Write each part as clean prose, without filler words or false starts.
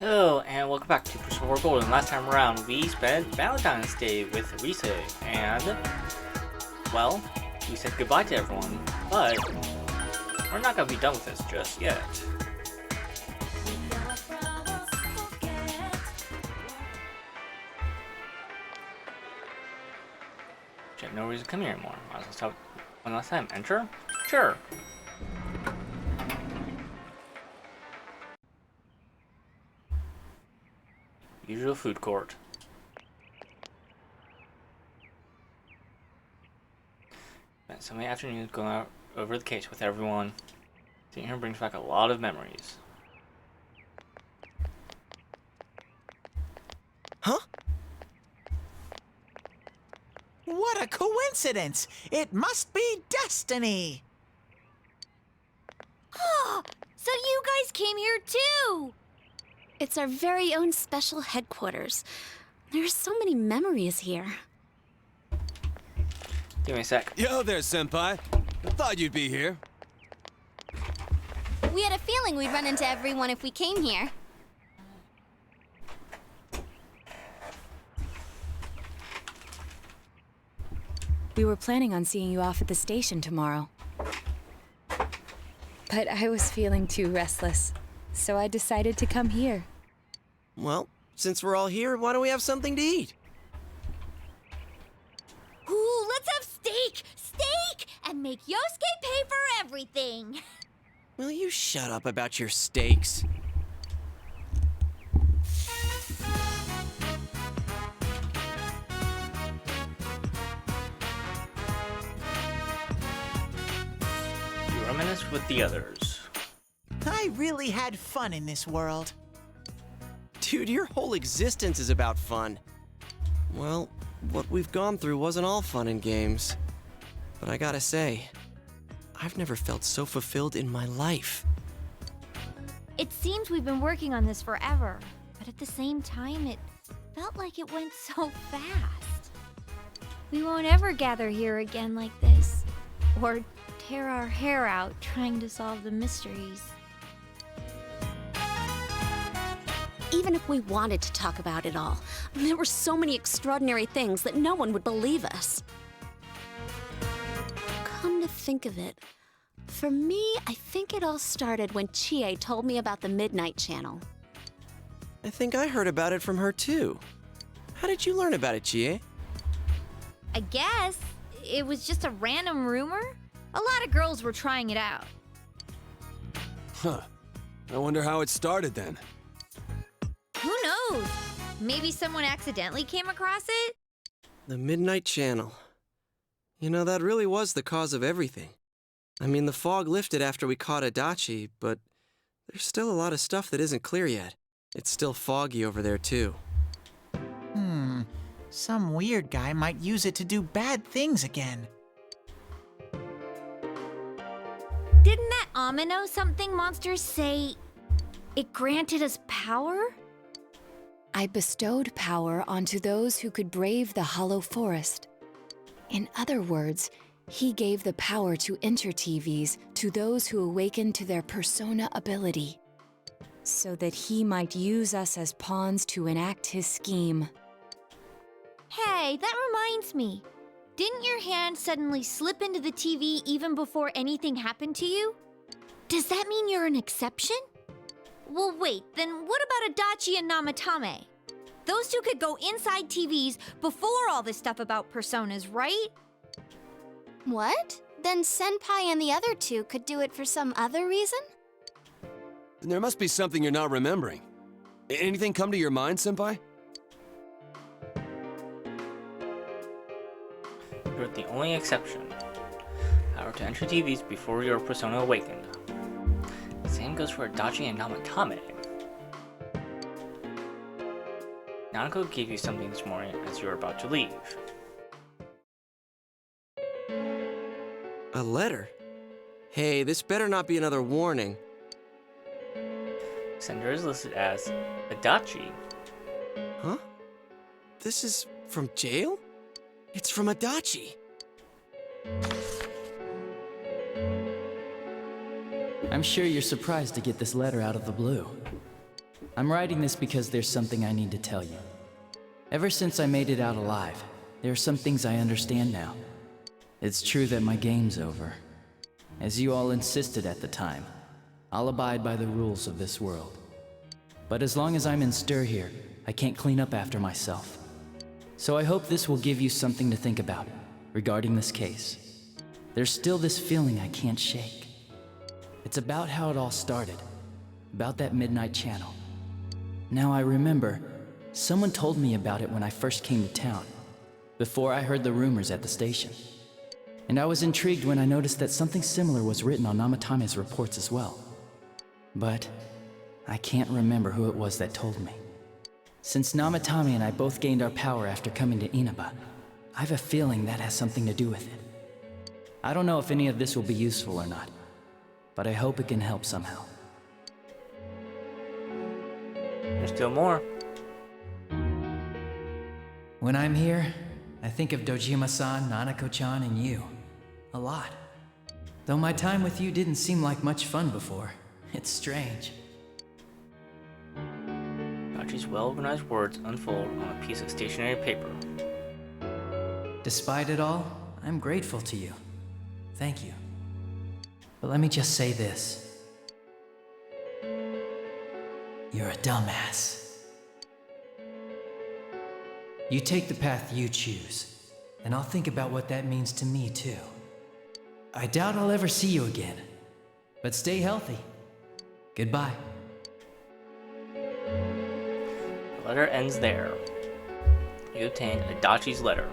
Hello, and welcome back to Persona 4 Golden. Last time around, we spent Valentine's Day with Rise, and, well, we said goodbye to everyone, but we're not gonna be done with this just yet. She had no reason to come here anymore. Might as well stop one last time. Enter? Sure. Usual food court. Spent so many afternoons going out over the case with everyone. Seeing her brings back a lot of memories. Huh? What a coincidence! It must be destiny! Oh, so you guys came here too! It's our very own special headquarters. There are so many memories here. Give me a sec. Yo there, Senpai. I thought you'd be here. We had a feeling we'd run into everyone if we came here. We were planning on seeing you off at the station tomorrow. But I was feeling too restless, so I decided to come here. Well, since we're all here, why don't we have something to eat? Ooh, let's have steak! Steak! And make Yosuke pay for everything! Will you shut up about your steaks? You reminisce with the others. I really had fun in this world. Dude, your whole existence is about fun. Well, what we've gone through wasn't all fun and games. But I gotta say, I've never felt so fulfilled in my life. It seems we've been working on this forever, but at the same time, it felt like it went so fast. We won't ever gather here again like this, or tear our hair out trying to solve the mysteries. Even if we wanted to talk about it all, there were so many extraordinary things that no one would believe us. Come to think of it, for me, I think it all started when Chie told me about the Midnight Channel. I think I heard about it from her too. How did you learn about it, Chie? I guess it was just a random rumor. A lot of girls were trying it out. Huh. I wonder how it started then. Who knows? Maybe someone accidentally came across it? The Midnight Channel. You know, that really was the cause of everything. I mean, the fog lifted after we caught Adachi, but there's still a lot of stuff that isn't clear yet. It's still foggy over there, too. Some weird guy might use it to do bad things again. Didn't that Amino something monster say it granted us power? I bestowed power onto those who could brave the Hollow Forest. In other words, he gave the power to enter TVs to those who awakened to their persona ability, so that he might use us as pawns to enact his scheme. Hey, that reminds me. Didn't your hand suddenly slip into the TV even before anything happened to you? Does that mean you're an exception? Well, wait, then what about Adachi and Namatame? Those two could go inside TVs before all this stuff about personas, right? What? Then Senpai and the other two could do it for some other reason? There must be something you're not remembering. Anything come to your mind, Senpai? You're the only exception. Power to enter TVs before your persona awakened. The same goes for Adachi and Namatame. Nanako gave you something this morning as you were about to leave. A letter? Hey, this better not be another warning. Sender is listed as Adachi. Huh? This is from jail? It's from Adachi. I'm sure you're surprised to get this letter out of the blue. I'm writing this because there's something I need to tell you. Ever since I made it out alive, there are some things I understand now. It's true that my game's over. As you all insisted at the time, I'll abide by the rules of this world. But as long as I'm in stir here, I can't clean up after myself. So I hope this will give you something to think about regarding this case. There's still this feeling I can't shake. It's about how it all started, about that midnight channel. Now I remember, someone told me about it when I first came to town, before I heard the rumors at the station. And I was intrigued when I noticed that something similar was written on Namatame's reports as well. But I can't remember who it was that told me. Since Namatame and I both gained our power after coming to Inaba, I have a feeling that has something to do with it. I don't know if any of this will be useful or not, but I hope it can help somehow. There's still more. When I'm here, I think of Dojima-san, Nanako-chan, and you. A lot. Though my time with you didn't seem like much fun before. It's strange. Dachi's well-organized words unfold on a piece of stationery paper. Despite it all, I'm grateful to you. Thank you. But let me just say this. You're a dumbass. You take the path you choose, and I'll think about what that means to me too. I doubt I'll ever see you again, but stay healthy. Goodbye. The letter ends there. You obtain Adachi's letter.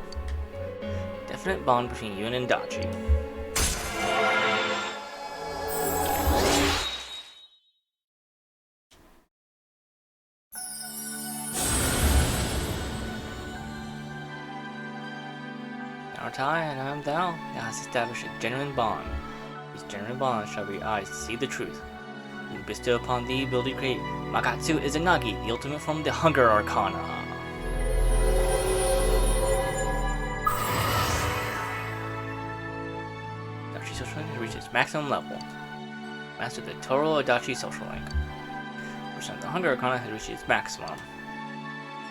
Definite bond between you and Adachi. Narutai and I am thou now has established a genuine bond. These genuine bonds shall be eyes to see the truth. We bestow upon thee ability to create Makatsu Izanagi, the ultimate form of the Hunger Arcana. Adachi Social Link has reached its maximum level. Master the Toro Adachi Social Link. Percent of the Hunger Arcana has reached its maximum.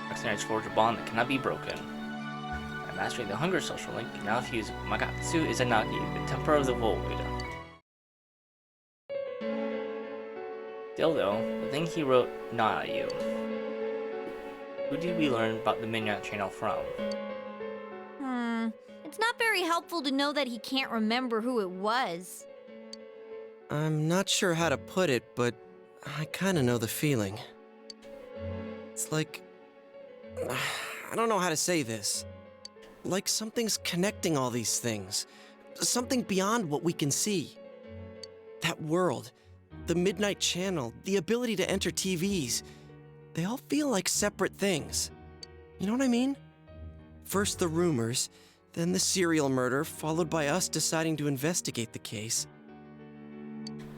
Mercenaries forge a bond that cannot be broken. By mastering the Hunger Social Link, you now fuse Makatsu Izanagi, the Temper of the Void. Still though, the thing he wrote not at you. Who did we learn about the Midnight Channel from? It's not very helpful to know that he can't remember who it was. I'm not sure how to put it, but I kinda know the feeling. It's like... I don't know how to say this. Like something's connecting all these things. Something beyond what we can see. That world, the Midnight Channel, the ability to enter TVs, they all feel like separate things. You know what I mean? First the rumors, then the serial murder, followed by us deciding to investigate the case.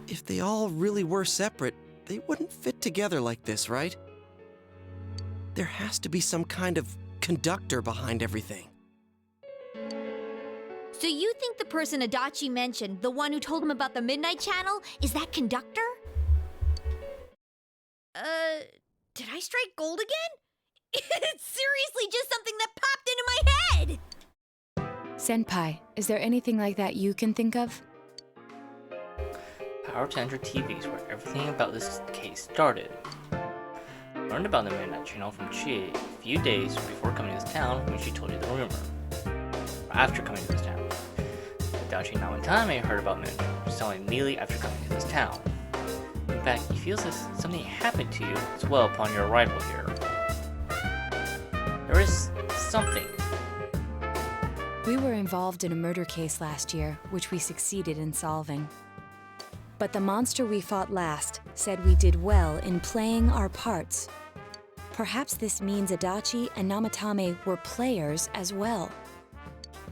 If they all really were separate, they wouldn't fit together like this, right? There has to be some kind of conductor behind everything. So you think the person Adachi mentioned, the one who told him about the Midnight Channel, is that conductor? Did I strike gold again? It's seriously just something that popped into my head! Senpai, is there anything like that you can think of? Power to enter TVs, where everything about this case started. Learned about the Midnight Channel from Chie a few days before coming to this town when she told you the rumor. Or after coming to this town. Adachi Namatame heard about Midnight Channel selling immediately after coming to this town. In fact, he feels as something happened to you as well upon your arrival here. There is something. We were involved in a murder case last year, which we succeeded in solving. But the monster we fought last said we did well in playing our parts. Perhaps this means Adachi and Namatame were players as well.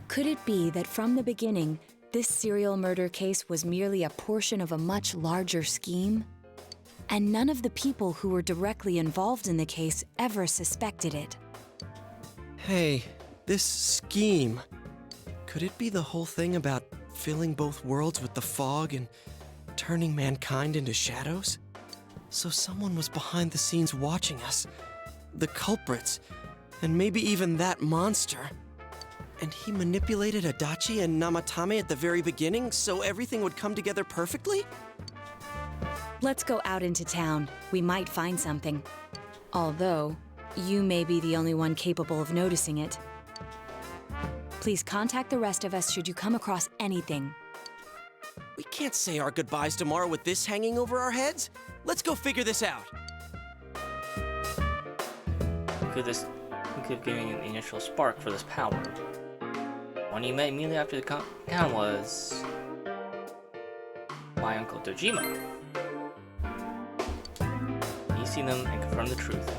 Could it be that from the beginning, this serial murder case was merely a portion of a much larger scheme? And none of the people who were directly involved in the case ever suspected it. Hey, this scheme. Could it be the whole thing about filling both worlds with the fog and turning mankind into shadows? So someone was behind the scenes watching us. The culprits. And maybe even that monster. And he manipulated Adachi and Namatame at the very beginning so everything would come together perfectly? Let's go out into town. We might find something. Although, you may be the only one capable of noticing it. Please contact the rest of us should you come across anything. We can't say our goodbyes tomorrow with this hanging over our heads. Let's go figure this out. We could have given you the initial spark for this power. One you met immediately after the town was my uncle Dojima. You see them and confirm the truth.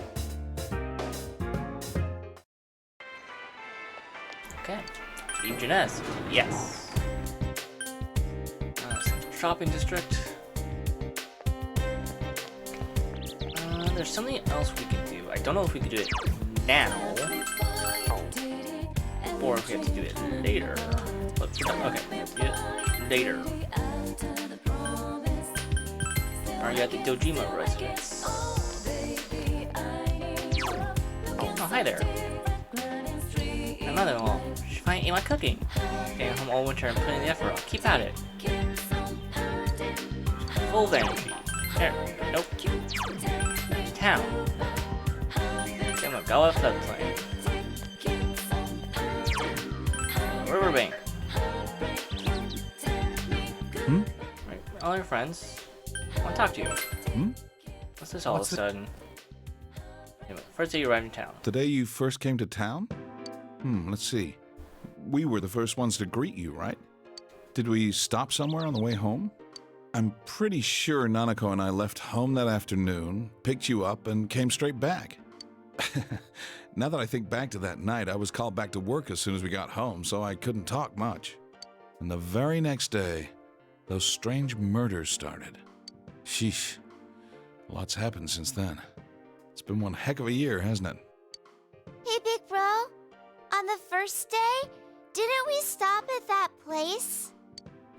Okay, Team Jeunesse, yes. Shopping district. There's something else we can do. I don't know if we can do it now, or if we have to do it later. But, okay, we have to do it later. Alright, you at the Dojima residence. Oh, hi there. My mother-in-law. She finally ate my cooking. Staying home all winter and putting the effort out. Keep at it. Full of energy. There. Nope. Town. Yamagawa floodplain. Riverbank. Right. All your friends. I want to talk to you. What's this all of a sudden? Anyway, first day you arrived in town. The day you first came to town? Let's see. We were the first ones to greet you, right? Did we stop somewhere on the way home? I'm pretty sure Nanako and I left home that afternoon, picked you up, and came straight back. Now that I think back to that night, I was called back to work as soon as we got home, so I couldn't talk much. And the very next day, those strange murders started. Sheesh. Lots happened since then. It's been one heck of a year, hasn't it? Hey, big bro. On the first day, didn't we stop at that place?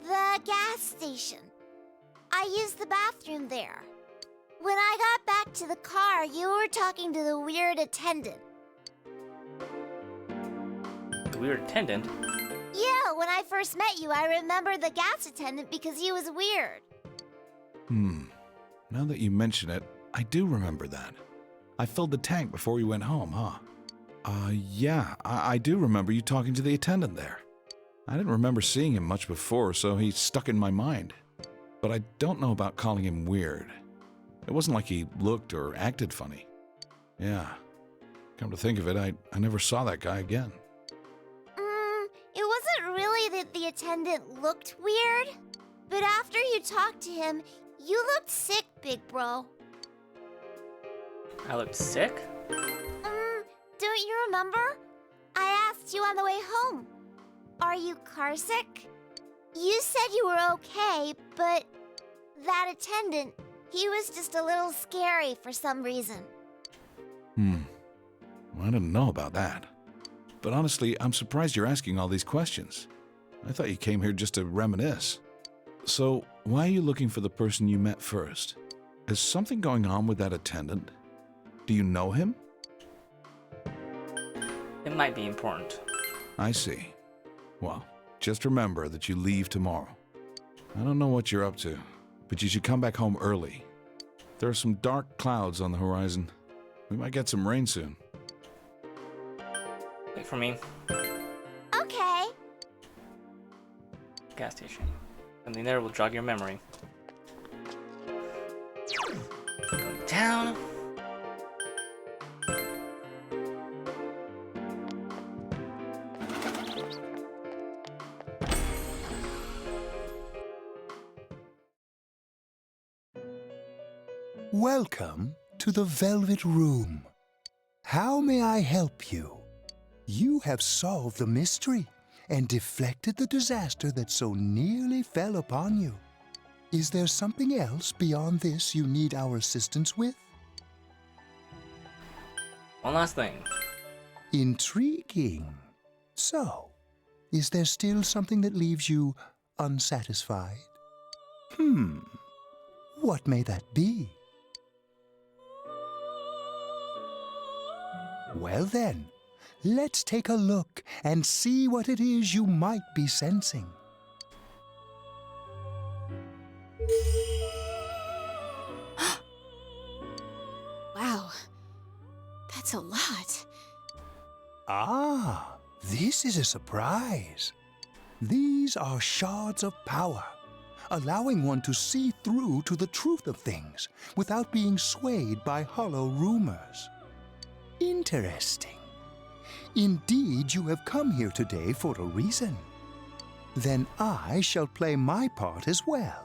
The gas station. I used the bathroom there. When I got back to the car, you were talking to the weird attendant. The weird attendant? Yeah, when I first met you, I remember the gas attendant because he was weird. Now that you mention it, I do remember that. I filled the tank before we went home, huh? Yeah, I do remember you talking to the attendant there. I didn't remember seeing him much before, so he stuck in my mind. But I don't know about calling him weird. It wasn't like he looked or acted funny. Yeah. Come to think of it, I never saw that guy again. It wasn't really that the attendant looked weird, but after you talked to him, you looked sick, big bro. I looked sick? Don't you remember? I asked you on the way home. Are you car sick? You said you were okay, but that attendant, he was just a little scary for some reason. I didn't know about that. But honestly, I'm surprised you're asking all these questions. I thought you came here just to reminisce. So, why are you looking for the person you met first? Is something going on with that attendant? Do you know him? It might be important. I see. Well, just remember that you leave tomorrow. I don't know what you're up to, but you should come back home early. There are some dark clouds on the horizon. We might get some rain soon. Wait for me. Okay. Gas station. Something there will jog your memory. Going down. Welcome to the Velvet Room. How may I help you? You have solved the mystery and deflected the disaster that so nearly fell upon you. Is there something else beyond this you need our assistance with? One last thing. Intriguing. So, is there still something that leaves you unsatisfied? What may that be? Well then, let's take a look and see what it is you might be sensing. Wow, that's a lot. Ah, this is a surprise. These are shards of power, allowing one to see through to the truth of things without being swayed by hollow rumors. Interesting. Indeed, you have come here today for a reason. Then I shall play my part as well.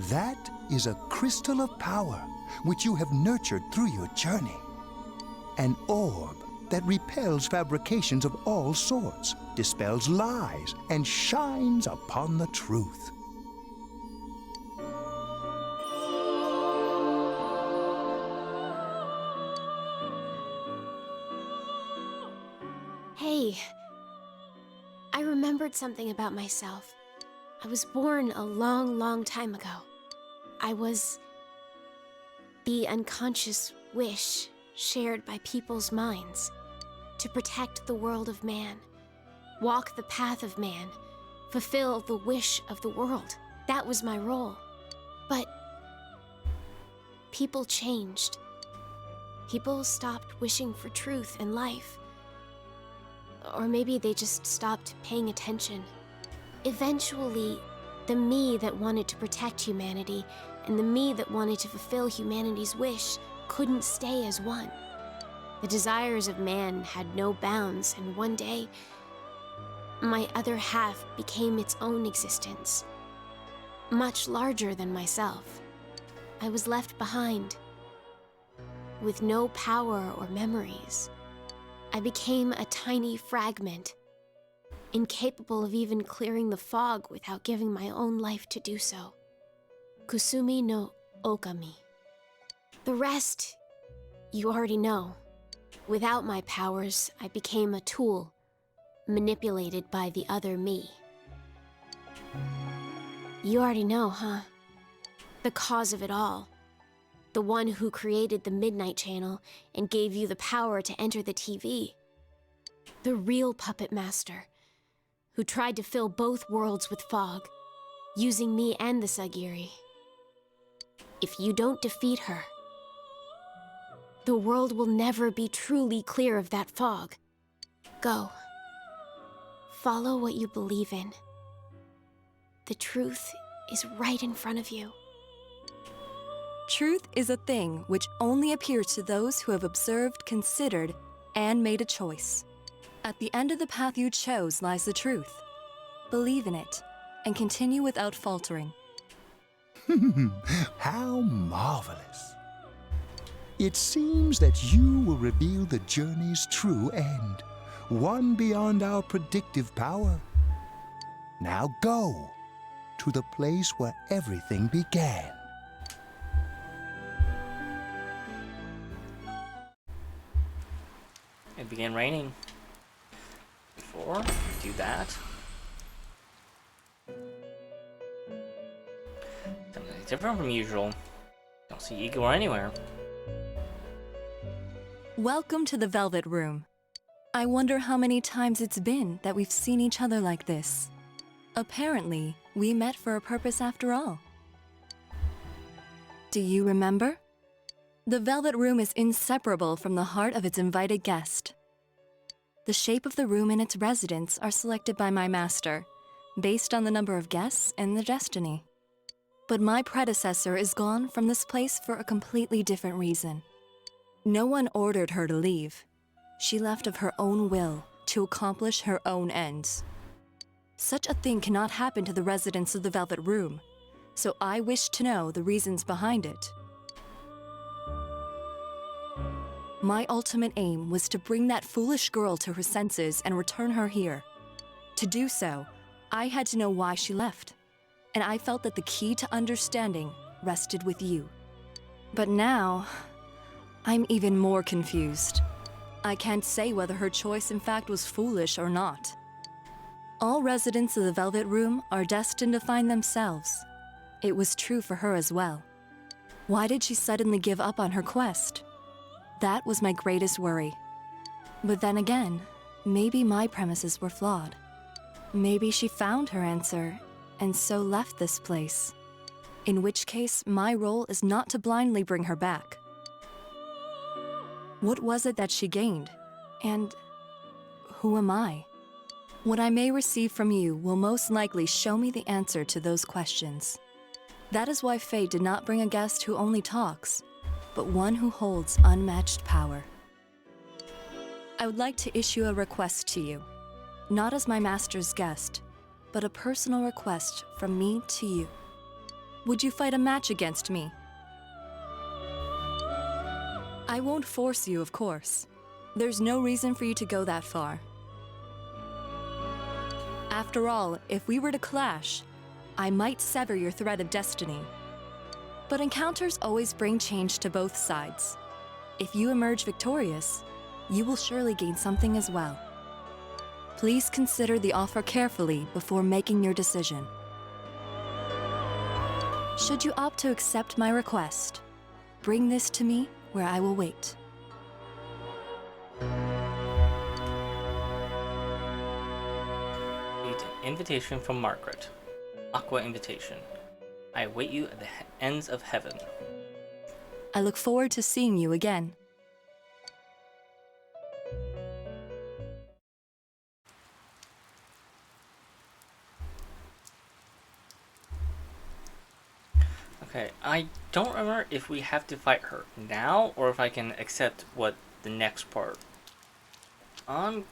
That is a crystal of power which you have nurtured through your journey. An orb that repels fabrications of all sorts, dispels lies, and shines upon the truth. Hey, I remembered something about myself. I was born a long, long time ago. I was the unconscious wish shared by people's minds to protect the world of man, walk the path of man, fulfill the wish of the world. That was my role. But people changed. People stopped wishing for truth and life. Or maybe they just stopped paying attention. Eventually, the me that wanted to protect humanity and the me that wanted to fulfill humanity's wish couldn't stay as one. The desires of man had no bounds, and one day, my other half became its own existence, much larger than myself. I was left behind, with no power or memories. I became a tiny fragment, incapable of even clearing the fog without giving my own life to do so. Kusumi no Okami. The rest, you already know. Without my powers, I became a tool, manipulated by the other me. You already know, huh? The cause of it all. The one who created the Midnight Channel and gave you the power to enter the TV. The real puppet master, who tried to fill both worlds with fog, using me and the Sagiri. If you don't defeat her, the world will never be truly clear of that fog. Go. Follow what you believe in. The truth is right in front of you. Truth is a thing which only appears to those who have observed, considered, and made a choice. At the end of the path you chose lies the truth. Believe in it, and continue without faltering. How marvelous. It seems that you will reveal the journey's true end, one beyond our predictive power. Now go to the place where everything began. It began raining. Before we do that, something different from usual. Don't see Igor anywhere. Welcome to the Velvet Room. I wonder how many times it's been that we've seen each other like this. Apparently, we met for a purpose after all. Do you remember? The Velvet Room is inseparable from the heart of its invited guest. The shape of the room and its residents are selected by my master, based on the number of guests and the destiny. But my predecessor is gone from this place for a completely different reason. No one ordered her to leave. She left of her own will to accomplish her own ends. Such a thing cannot happen to the residents of the Velvet Room, so I wish to know the reasons behind it. My ultimate aim was to bring that foolish girl to her senses and return her here. To do so, I had to know why she left, and I felt that the key to understanding rested with you. But now, I'm even more confused. I can't say whether her choice in fact was foolish or not. All residents of the Velvet Room are destined to find themselves, it was true for her as well. Why did she suddenly give up on her quest? That was my greatest worry. But then again, maybe my premises were flawed. Maybe she found her answer and so left this place. In which case, my role is not to blindly bring her back. What was it that she gained? And who am I? What I may receive from you will most likely show me the answer to those questions. That is why fate did not bring a guest who only talks, but one who holds unmatched power. I would like to issue a request to you, not as my master's guest, but a personal request from me to you. Would you fight a match against me? I won't force you, of course. There's no reason for you to go that far. After all, if we were to clash, I might sever your thread of destiny. But encounters always bring change to both sides. If you emerge victorious, you will surely gain something as well. Please consider the offer carefully before making your decision. Should you opt to accept my request, bring this to me where I will wait. Invitation from Margaret. Aqua invitation. I await you at the ends of heaven. I look forward to seeing you again. Okay, I don't remember if we have to fight her now or if I can accept what the next part. I'm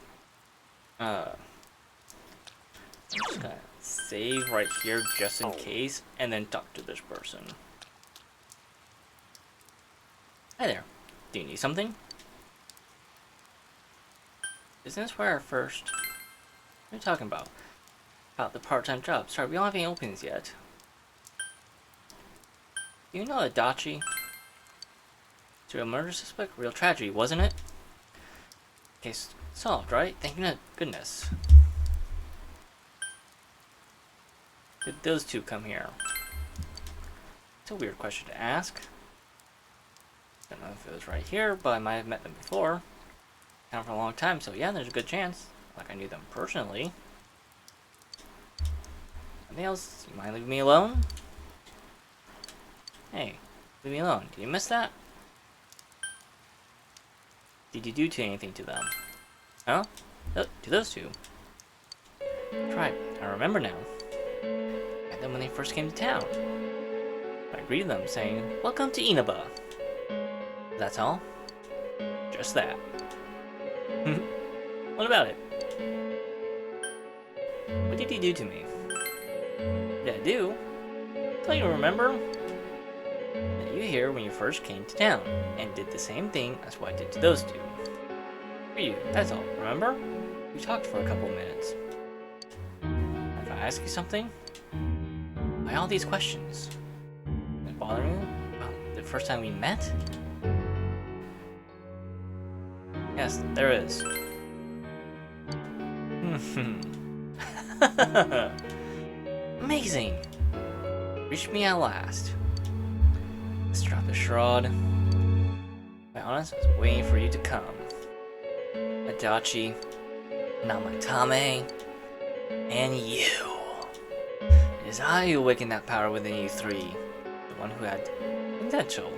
just gonna save right here just in case and then talk to this person. Hi there. Do you need something? Isn't this where our first... What are you talking about? About the part-time job. Sorry, we don't have any openings yet. You know Adachi? Serial murder suspect? Real tragedy, wasn't it? Case solved, right? Thank goodness. Did those two come here? It's a weird question to ask. Don't know if it was right here, but I might have met them before. Not for a long time, so yeah, there's a good chance. Like I knew them personally. Anything else? You mind leaving me alone? Hey, leave me alone. Did you miss that? Did you do anything to them? Huh? To those two? That's right, I remember now. I met them when they first came to town. I greeted them saying, "Welcome to Inaba." That's all? Just that. What about it? What did you do to me? What did I do? Don't you remember? That you here when you first came to town, and did the same thing as what I did to those two. For you, that's all, remember? We talked for a couple of minutes. If I ask you something? Why all these questions? Is it bothering you about the first time we met? Yes, there is. Amazing! Reached me at last. Let's drop the shroud. To be honest, I was waiting for you to come. Adachi, Namatame, and you. It is I who awakened that power within you three. The one who had potential.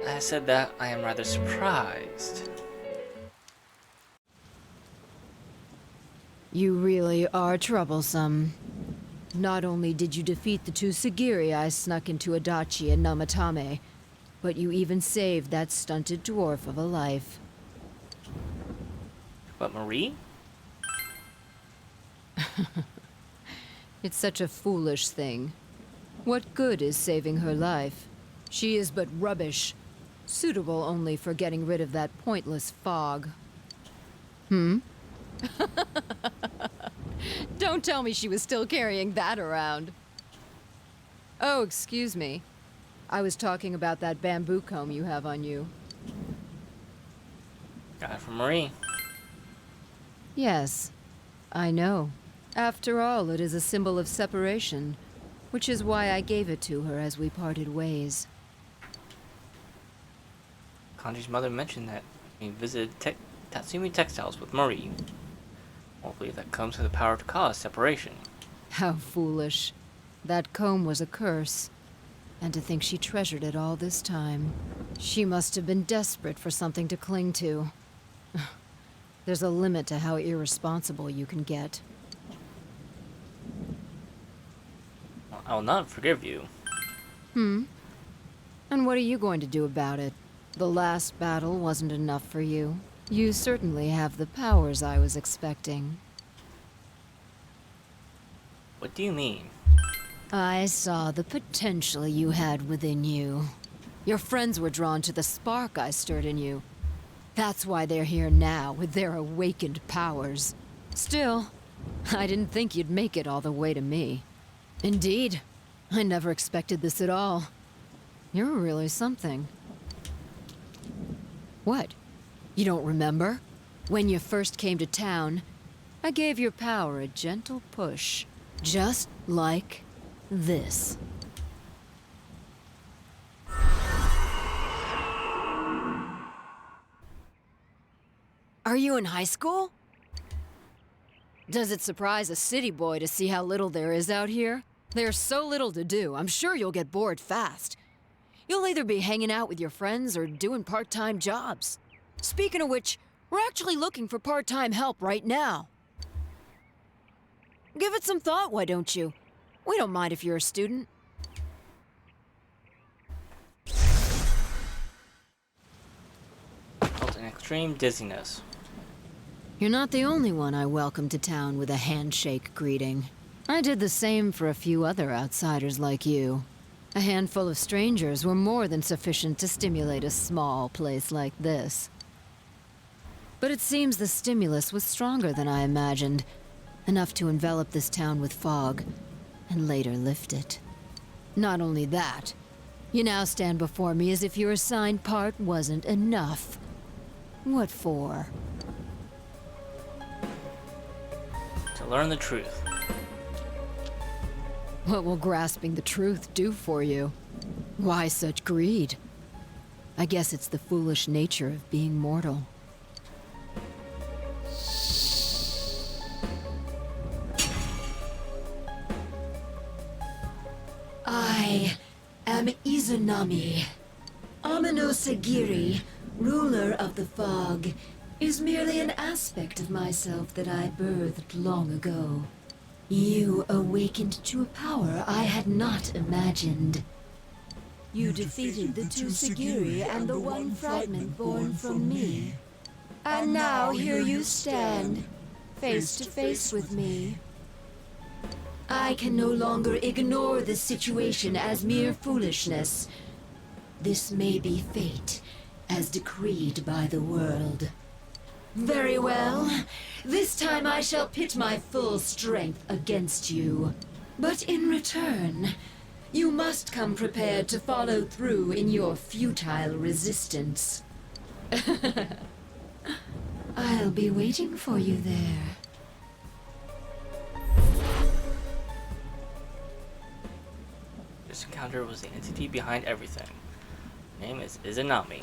I said that I am rather surprised. You really are troublesome. Not only did you defeat the two Sagiri I snuck into Adachi and Namatame, but you even saved that stunted dwarf of a life. But Marie? It's such a foolish thing. What good is saving her life? She is but rubbish, suitable only for getting rid of that pointless fog. Don't tell me she was still carrying that around. Oh, excuse me. I was talking about that bamboo comb you have on you. Got it from Marie. Yes, I know. After all, it is a symbol of separation. which is why I gave it to her as we parted ways. Kanji's mother mentioned that he visited Tatsumi Textiles with Marie. I believe that comes with the power to cause separation. How foolish. That comb was a curse. And to think she treasured it all this time. She must have been desperate for something to cling to. There's a limit to how irresponsible you can get. I will not forgive you. And what are you going to do about it? The last battle wasn't enough for you. You certainly have the powers I was expecting. What do you mean? I saw the potential you had within you. Your friends were drawn to the spark I stirred in you. That's why they're here now, with their awakened powers. Still, I didn't think you'd make it all the way to me. Indeed, I never expected this at all. You're really something. What? You don't remember? When you first came to town, I gave your power a gentle push. Just like this. Are you in high school? Does it surprise a city boy to see how little there is out here? There's so little to do, I'm sure you'll get bored fast. You'll either be hanging out with your friends or doing part-time jobs. Speaking of which, we're actually looking for part-time help right now. Give it some thought, why don't you? We don't mind if you're a student. Felt an extreme dizziness. You're not the only one I welcomed to town with a handshake greeting. I did the same for a few other outsiders like you. A handful of strangers were more than sufficient to stimulate a small place like this. But it seems the stimulus was stronger than I imagined, enough to envelop this town with fog, and later lift it. Not only that, you now stand before me as if your assigned part wasn't enough. What for? To learn the truth. What will grasping the truth do for you? Why such greed? I guess it's the foolish nature of being mortal. I am Izanami. Amino Sagiri, ruler of the fog, is merely an aspect of myself that I birthed long ago. You awakened to a power I had not imagined. You defeated the two Sagiri and the one fragment born from me. And now here you stand, face to face with me. I can no longer ignore this situation as mere foolishness. This may be fate, as decreed by the world. Very well. This time I shall pit my full strength against you. But in return, you must come prepared to follow through in your futile resistance. I'll be waiting for you there. This encounter was the entity behind everything. Her name is Izanami.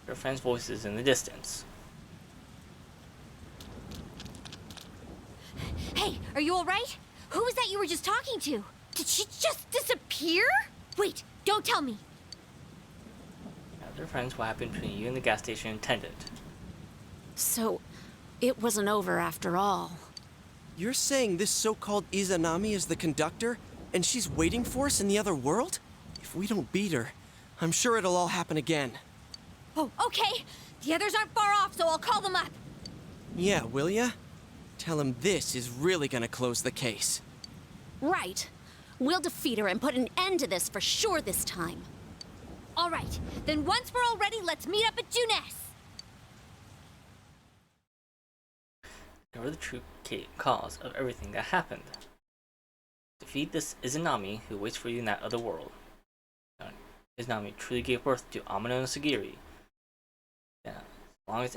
Her friend's voice is in the distance. Hey, are you alright? Who was that you were just talking to? Did she just disappear? Wait, don't tell me. Now, their friends, what happened between you and the gas station attendant? So, it wasn't over after all. You're saying this so-called Izanami is the conductor, and she's waiting for us in the other world? If we don't beat her, I'm sure it'll all happen again. Oh, okay. The others aren't far off, so I'll call them up. Yeah, will ya? Tell him this is really gonna close the case. Right. We'll defeat her and put an end to this for sure this time. All right, then once we're all ready, let's meet up at Junes. Discover the true cause of everything that happened. Defeat this Izanami who waits for you in that other world. Izanami truly gave birth to Amino and Sagiri. Yeah, as long as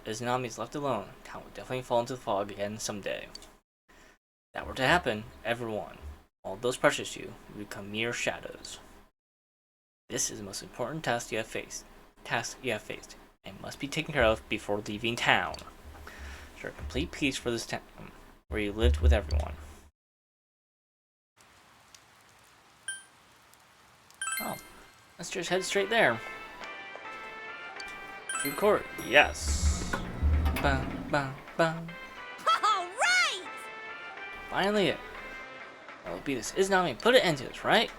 Izanami is left alone, town will definitely fall into the fog again someday. If that were to happen, everyone, all all those precious to you will become mere shadows. This is the most important task you have faced. And must be taken care of before leaving town. Ensure complete peace for this town, where you lived with everyone. Oh, let's just head straight there. Food court, yes. Bum, bum, bum. All right! Finally it. That'll be this Izanami. Put an end to this, right?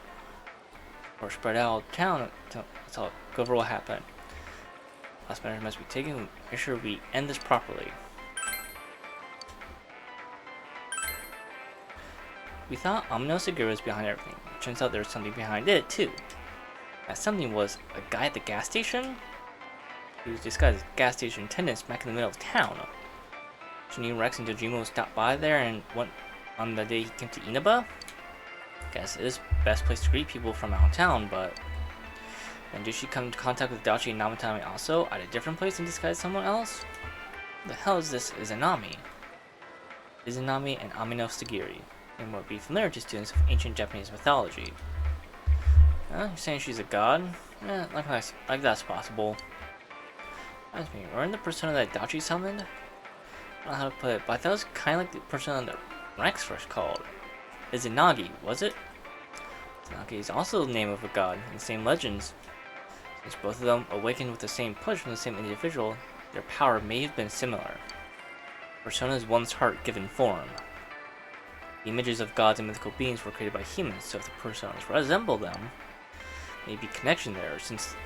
Or spread out all town until it's all go over what happened. Last measures must be taken to make sure we end this properly. We thought Amino Segura was behind everything. It turns out there was something behind it too. That something was a guy at the gas station? He was disguised as gas station attendant smack in the middle of town. Janine Rex and Dojima stopped by there and went on the day he came to Inaba. Guess it is best place to greet people from out of town, but then did she come into contact with Dachi and Namatame also at a different place and disguise someone else? What the hell is this Izanami? Izanami and Amino Sagiri, and would be familiar to students of ancient Japanese mythology. You're saying she's a god? Like that's possible. Reminds me, we're in the persona that Dachi summoned? I don't know how to put it, but I thought it was kind of like the persona that Rex first called. Izanagi, was it? Izanagi is also the name of a god in the same legends. Since both of them awakened with the same push from the same individual, their power may have been similar. Persona is one's heart given form. The images of gods and mythical beings were created by humans, so if the personas resemble them, there may be connection there, since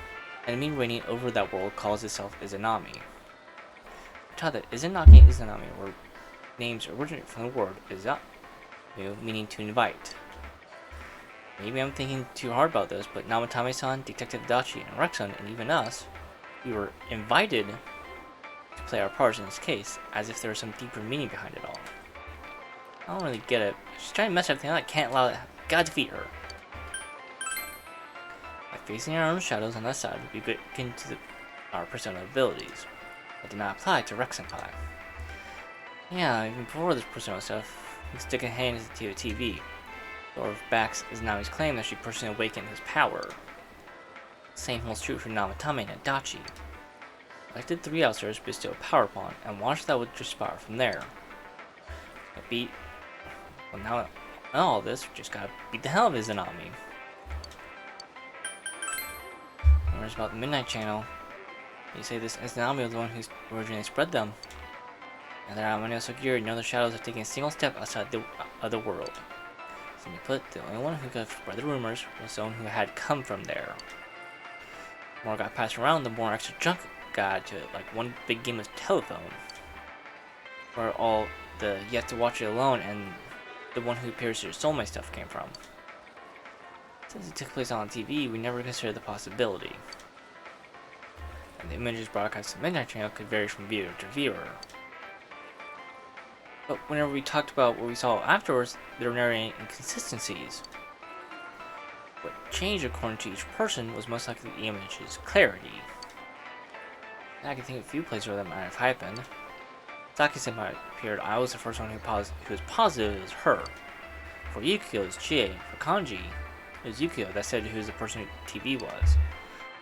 the enemy reigning over that world calls itself Izanami. We're taught that Izanagi and Izanami were names originated from the word Izanu, meaning to invite. Maybe I'm thinking too hard about this, but Namatame-san, Detective Dachi, and Rex-san, and even us, we were invited to play our parts in this case, as if there was some deeper meaning behind it all. I don't really get it. She's trying to mess everything up. I can't allow it. Gotta defeat her. By facing our own shadows on that side, we get into our persona abilities. That did not apply to Rex-senpai. Yeah, even before this persona stuff, we stick a hand into the TV. Lord backs Izanami's claim that she personally awakened his power. Same holds true for Namatame and Dachi. Elected 3 outsiders to bestow power upon, and watch that would transpire from there. Well, now all this, just gotta beat the hell out of Izanami. Rumors about the Midnight Channel. They say this Izanami was the one who originally spread them. And that Amino Sagiri know the shadows have taken a single step outside the other world. Simply put, the only one who could have spread the rumors was someone who had come from there. The more got passed around, the more extra junk got added to it, like one big game of telephone. Where all the you have to watch it alone and the one who appears to your soulmate stuff came from. Since it took place on TV, we never considered the possibility. And the images broadcast to the Midnight Channel could vary from viewer to viewer. But whenever we talked about what we saw afterwards, there were never any inconsistencies. What changed according to each person was most likely the image's clarity. And I can think of a few places where that might have happened. Saki-senpai appeared, I was the first one who was positive it was her. For Yukio, it was Chie. For Kanji, it was Yukio that said who the person who TV was.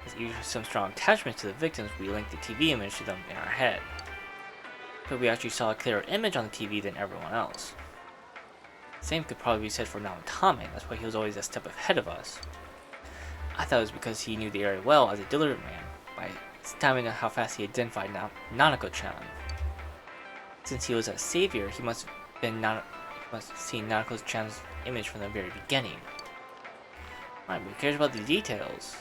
As each with some strong attachment to the victims, we linked the TV image to them in our head. But we actually saw a clearer image on the TV than everyone else. The same could probably be said for Namatame, that's why he was always a step ahead of us. I thought it was because he knew the area well as a delivery man, by timing how fast he identified Nanako-chan. Since he was a savior, he must have seen Nanako-chan's image from the very beginning. Alright, but who cares about the details?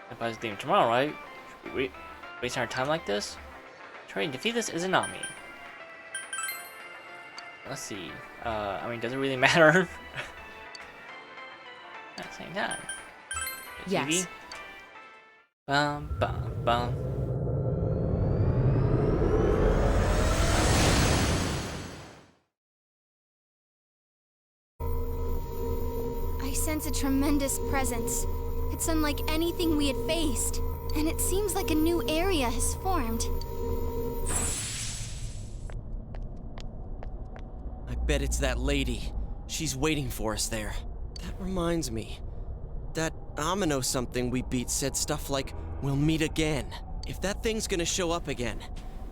If I was leaving tomorrow, right? Should we waste our time like this? Try and defeat this Izanami. Let's see. I mean, does it really matter? At the same time. Yes. TV? Bum, bum, bum. I sense a tremendous presence. It's unlike anything we had faced. And it seems like a new area has formed. I bet it's that lady. She's waiting for us there. That reminds me. That Amino something we beat said stuff like, "We'll meet again." If that thing's gonna show up again,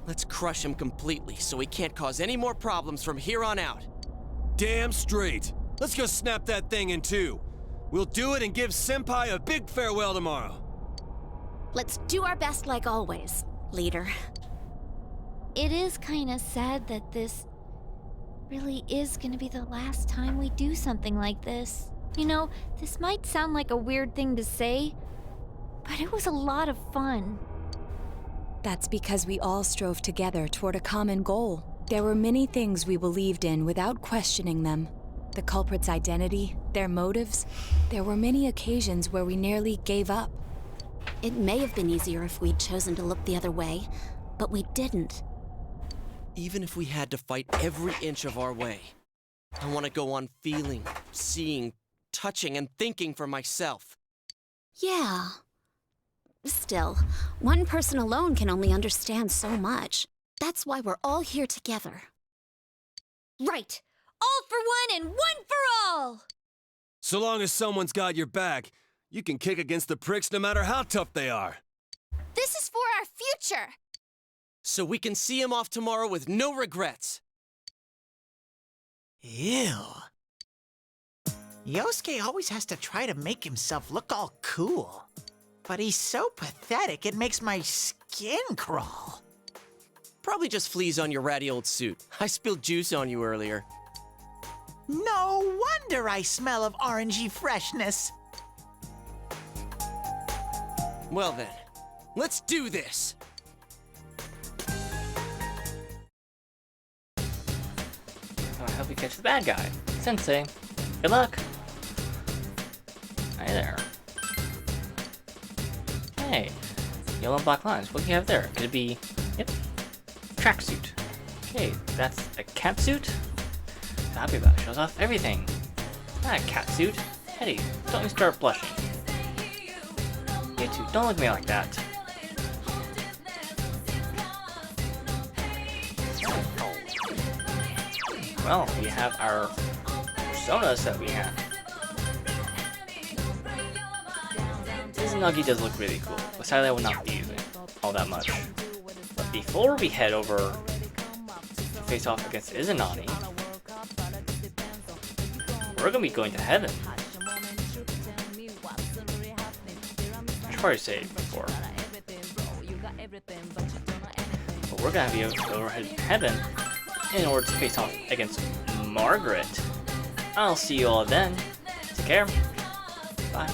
let's crush him completely so he can't cause any more problems from here on out. Damn straight. Let's go snap that thing in two. We'll do it and give Senpai a big farewell tomorrow. Let's do our best like always, leader. It is kind of sad that this really is gonna be the last time we do something like this. You know, this might sound like a weird thing to say, but it was a lot of fun. That's because we all strove together toward a common goal. There were many things we believed in without questioning them. The culprit's identity, their motives. There were many occasions where we nearly gave up. It may have been easier if we'd chosen to look the other way, but we didn't. Even if we had to fight every inch of our way, I want to go on feeling, seeing, touching, and thinking for myself. Yeah. Still, one person alone can only understand so much. That's why we're all here together. Right! All for one and one for all! So long as someone's got your back, you can kick against the pricks no matter how tough they are. This is for our future. So we can see him off tomorrow with no regrets. Ew. Yosuke always has to try to make himself look all cool. But he's so pathetic, it makes my skin crawl. Probably just fleas on your ratty old suit. I spilled juice on you earlier. No wonder I smell of orangey freshness. Well then, let's do this! So I hope we catch the bad guy. Sensei, good luck! Hi there. Hey, yellow and black lines. What do you have there? Could it be... Yep. Tracksuit. Okay, that's a cat suit? Happy about it. Shows off everything. It's not a cat suit. Eddie, don't you start blushing. You two, don't look at me like that. Well, we have our personas that we have. Izanagi does look really cool, but sadly I will not be using all that much. But before we head over to face off against Izanagi, we're gonna be going to heaven. I tried to say it before. But we're gonna be able to go to heaven in order to face off against Margaret. I'll see you all then. Take care. Bye.